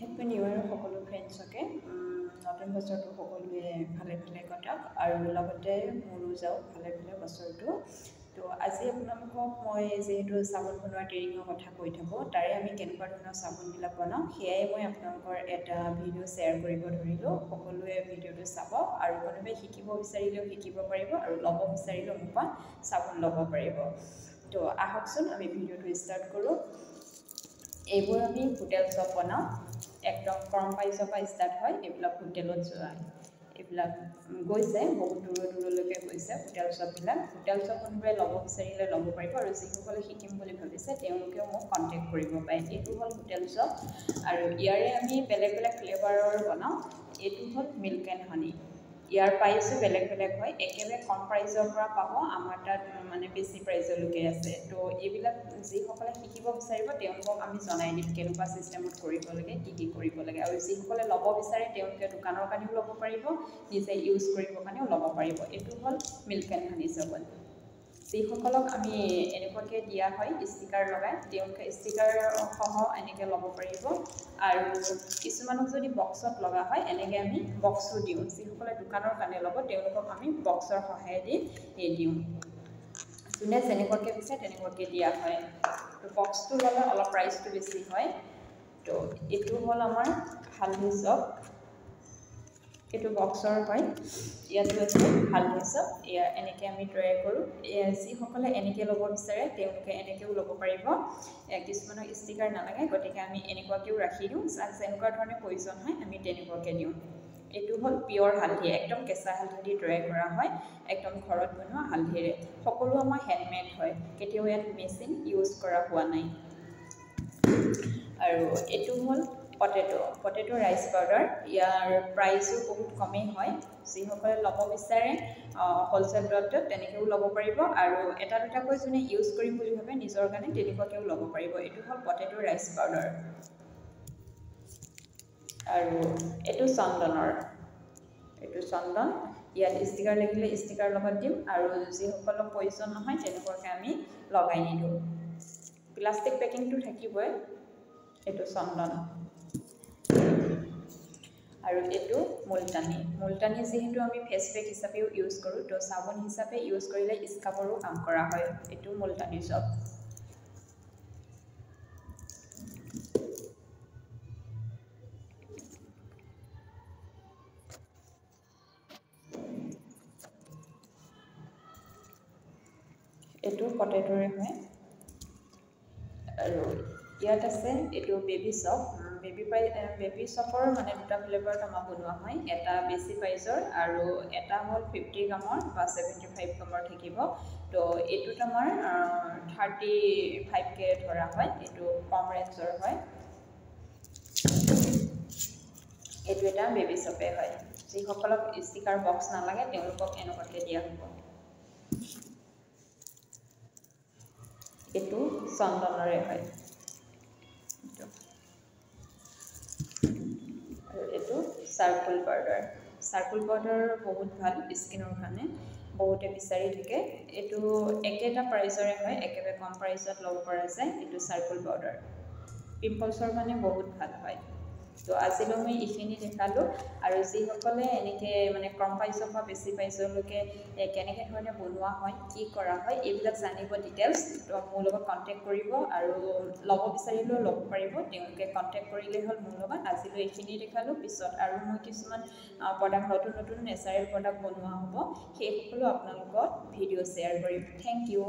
Happy new ইয়াৰ সকলো ফ্ৰেণ্ডছকে নতুন বছৰটো সকলোৱে ভালে ভালে কটাওক আৰু লগতে মোৰো যাওক ভালে ভালে বছৰটো। তো আজি আপোনালোকক মই যিহেতু চাবোন বনোৱাৰ ট্ৰেইনিঙৰ কথা কৈ থাকোঁ, তাৰে আমি কেনেকুৱা ধৰণৰ চাবোনবিলাক বনাওঁ সেয়াই মই আপোনালোকৰ এটা ভিডিঅ' শ্বেয়াৰ কৰিব ধৰিলোঁ। সকলোৱে ভিডিঅ'টো চাব আৰু কোনোবাই শিকিব বিচাৰিলেও শিকিব পাৰিব আৰু ল'ব বিচাৰিলেও মোৰ পৰা চাবোন ল'ব পাৰিব। তো আহকচোন আমি ভিডিঅ'টো ষ্টাৰ্ট কৰোঁ। এইবোৰ আমি হোটেল চপ বনাওঁ, একদম কম প্ৰাইচৰ পৰা ষ্টাৰ্ট হয়। এইবিলাক হোটেলত যোৱা এইবিলাক গৈছে, বহুত দূৰলৈকে গৈছে হোটেল চপবিলাক। হোটেল চপ কোনোবাই ল'ব বিচাৰিলে ল'ব পাৰিব আৰু যিসকলে শিকিম বুলি ভাবিছে তেওঁলোকেও মোক কণ্টেক্ট কৰিব পাৰে। এইটো হ'ল হোটেল চপ আৰু ইয়াৰে আমি বেলেগ বেলেগ ফ্লেভাৰৰ বনাওঁ। এইটো হ'ল মিল্ক এণ্ড হানি। ইয়াৰ প্ৰাইচো বেলেগ বেলেগ হয়, একেবাৰে কম প্ৰাইচৰ পৰা পাব, আমাৰ তাত মানে বেছি প্ৰাইচলৈকে আছে। তো এইবিলাক যিসকলে শিকিব বিচাৰিব তেওঁলোকক আমি জনাই দিম কেনেকুৱা ছিষ্টেমত কৰিব লাগে, কি কৰিব লাগে। আৰু যিসকলে ল'ব বিচাৰে তেওঁলোকে দোকানৰ কাৰণেও ল'ব পাৰিব, নিজে ইউজ কৰিবৰ কাৰণেও ল'ব পাৰিব। এইটো হ'ল মিল্ক এণ্ড হানি চাবোন। যিসকলক আমি এনেকুৱাকৈ দিয়া হয় ষ্টিকাৰ লগাই, তেওঁলোকে ষ্টিকাৰ সহ এনেকৈ ল'ব পাৰিব। আৰু কিছুমানক যদি বক্সত লগা হয় এনেকৈ আমি বক্সো দিওঁ। যিসকলে দোকানৰ কাৰণে ল'ব তেওঁলোকক আমি বক্সৰ সহায়েদি দিওঁ। যোনে যেনেকুৱাকৈ বিচাৰে তেনেকুৱাকৈ দিয়া হয়। তো বক্সটো ল'লে অলপ প্ৰাইচটো বেছি হয়। তো এইটো হ'ল আমাৰ হালধি চপ, এইটো বক্সৰ হয়। ইয়াতো আছে হালধি চপ, এয়া এনেকৈ আমি তৈয়াৰ কৰোঁ। যিসকলে এনেকৈ ল'ব বিচাৰে তেওঁলোকে এনেকৈও ল'ব পাৰিব। কিছুমানক ষ্টিকাৰ নালাগে, গতিকে আমি এনেকুৱাকৈও ৰাখি দিওঁ। যাক যেনেকুৱা ধৰণে প্ৰয়োজন হয় আমি তেনেকুৱাকৈ দিওঁ। এইটো হ'ল পিয়ৰ হালধি, একদম কেঁচা হালধি তৈয়াৰ কৰা হয়, একদম ঘৰত বনোৱা হালধিৰে। সকলো আমাৰ হেণ্ডমেড হয়, কেতিয়াও ইয়াত মেচিন ইউজ কৰা হোৱা নাই। আৰু এইটো হ'ল পটেটো ৰাইচ পাউডাৰ। ইয়াৰ প্ৰাইচো বহুত কমেই হয়। যিসকলে ল'ব বিচাৰে হ'লচেল ৰেটত তেনেকৈও ল'ব পাৰিব আৰু এটা দুটাকৈ যোনে ইউজ কৰিম বুলি ভাবে নিজৰ কাৰণে তেনেকুৱাকৈও ল'ব পাৰিব। এইটো হ'ল পটেটো ৰাইচ পাউডাৰ। আৰু এইটো চন্দনৰ, এইটো চন্দন। ইয়াত ষ্টিকাৰ লাগিলে ষ্টিকাৰ লগত দিম আৰু যিসকলক প্ৰয়োজন নহয় তেনেকুৱাকৈ আমি লগাই নিদিওঁ। প্লাষ্টিক পেকিংটো থাকিবই। এইটো চন্দন আৰু এইটো মুলতানী যিহেতু আমি ফেচ পেক হিচাপেও ইউজ কৰোঁ, তো চাবোন হিচাপে ইউজ কৰিলে স্কাবৰো কাম কৰা হয়। এইটো মুলতানী চপ। এইটো পটেটোৰে হয়। আৰু ইয়াত আছে এইটো বেবী চপ। বেবী চপৰ মানে দুটা ফ্লেভাৰত আমাৰ বনোৱা হয়, এটা বেছি প্ৰাইচৰ আৰু এটা হ'ল 50 গ্ৰামৰ বা 75 গ্ৰামৰ থাকিব। তো এইটোত আমাৰ 35কৈ ধৰা হয়, এইটো কম ৰেঞ্জৰ হয়। এইটো এটা বেবী চপে হয়। যিসকলক ষ্টিকাৰ বক্স নালাগে তেওঁলোকক এনেকুৱাকৈ দিয়া হ'ব। এইটো চন্দনৰে হয়। আৰু এইটো চাৰ্কুল পাউডাৰ। চাৰ্কুল পাউডাৰ বহুত ভাল স্কিনৰ কাৰণে, বহুতে বিচাৰি থাকে। এইটো একেটা প্ৰাইচৰে হয়, একেবাৰে কম প্ৰাইচত ল'ব পৰা যায়। এইটো চাৰ্কুল পাউডাৰ পিম্পলছৰ কাৰণে বহুত ভাল হয়। তো আজিলৈ মই এইখিনি দেখালোঁ। আৰু যিসকলে এনেকৈ মানে কম প্ৰাইচৰ পৰা বেছি প্ৰাইচলৈকে কেনেকৈ ধৰণে বনোৱা হয়, কি কৰা হয়, এইবিলাক জানিব ডিটেইলছ, তো মোৰ লগত কণ্টেক্ট কৰিব আৰু ল'ব বিচাৰিলেও ল'ব পাৰিব। তেওঁলোকে কণ্টেক্ট কৰিলেই হ'ল মোৰ লগত। আজিলৈ এইখিনি দেখালোঁ, পিছত আৰু মই কিছুমান প্ৰডাক্ট নতুন নেচাৰেল প্ৰডাক্ট বনোৱা হ'ব, সেই সকলো আপোনালোকৰ ভিডিঅ' শ্বেয়াৰ কৰিম। Thank U.